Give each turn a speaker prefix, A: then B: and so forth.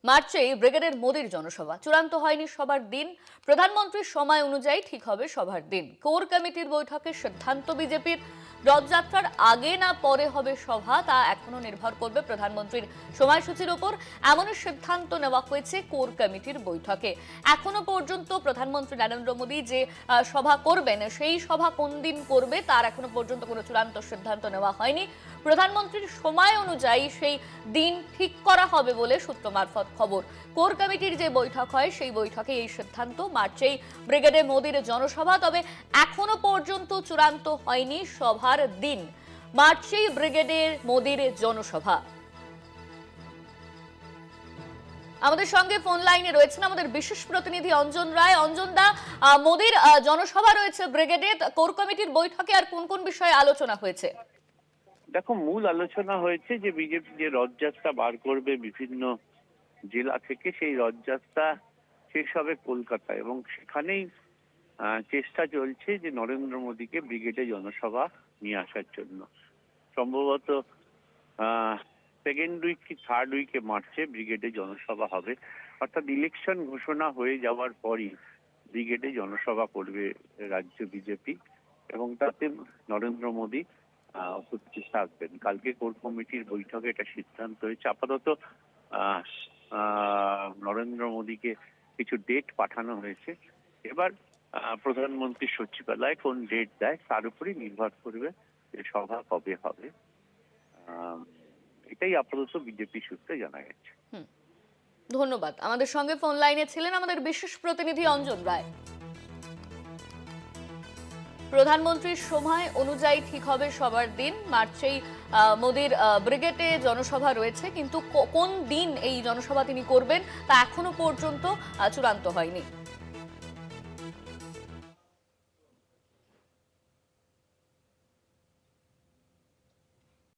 A: মার্চেই ব্রিগেডের মোদির জনসভা চূড়ান্ত হয়নি সবার দিন। প্রধানমন্ত্রীর সময় অনুযায়ী ঠিক হবে সভার দিন। কোর কমিটির বৈঠকে সিদ্ধান্ত বিজেপির। রথযাত্রার আগে না পরে হবে সভা তা এখনো নির্ভর করবে প্রধানমন্ত্রীর সময়সূচির উপর। এমনই সিদ্ধান্ত নেওয়া হয়েছে কোর কমিটির বৈঠকে। এখনো পর্যন্ত প্রধানমন্ত্রী নরেন্দ্র মোদী যে সভা করবেন সেই সভা কোন দিন করবে তার এখনো পর্যন্ত কোনো চূড়ান্ত সিদ্ধান্ত নেওয়া হয়নি। প্রধানমন্ত্রীর সময় অনুযায়ী সেই দিন ঠিক করা হবে বলে সূত্র মারফত খবর। কোর কমিটির যে বৈঠক হয় সেই বৈঠকে এই সিদ্ধান্ত। মার্চেই ব্রিগেডে মোদির জনসভা, তবে এখনো পর্যন্ত চূড়ান্ত হয়নি সভার দিন। মার্চেই ব্রিগেডের মোদির জনসভা। আমাদের সঙ্গে ফোন লাইনে রয়েছেন আমাদের বিশেষ প্রতিনিধি অঞ্জন রায়। অঞ্জন দা, মোদির জনসভা রয়েছে ব্রিগেডে, কোর কমিটির বৈঠকে আর কোন কোন বিষয়ে আলোচনা হয়েছে?
B: দেখো, মূল আলোচনা হয়েছে যে বিজেপি যে রথযাত্রা বার করবে বিভিন্ন জেলা থেকে, সেই রথযাত্রা শেষ হবে কলকাতা এবং সেখানেই চেষ্টা চলছে যে নরেন্দ্র মোদীকে ব্রিগেডে জনসভা নিয়ে আসার জন্য। সম্ভবত সেকেন্ড উইক কি থার্ড উইকে মার্চে ব্রিগেডে জনসভা হবে, অর্থাৎ ইলেকশন ঘোষণা হয়ে যাওয়ার পরই ব্রিগেডে জনসভা করবে রাজ্য বিজেপি এবং তাতে নরেন্দ্র মোদী উপস্থিত থাকবেন। কালকে কোর কমিটির বৈঠকে এটা সিদ্ধান্ত হয়েছে। আপাতত নরেন্দ্র মোদীকে কিছু ডেট পাঠানো হয়েছে। এবার প্রধানমন্ত্রী সচিবালয় কোন ডেট দেয় তার উপরই নির্ভর করবে যে সভা কবে হবে। এটাই আপাতত বিজেপি সূত্রে জানা গেছে।
A: ধন্যবাদ। আমাদের সঙ্গে ফোন লাইনে ছিলেন আমাদের বিশেষ প্রতিনিধি অঞ্জন রায়। প্রধানমন্ত্রীর সময় অনুযায়ী ঠিক হবে সবার দিন। মার্চেই মোদির ব্রিগেডে জনসভা রয়েছে, কিন্তু কোন দিন এই জনসভা তিনি করবেন তা এখনো পর্যন্ত চূড়ান্ত হয়নি।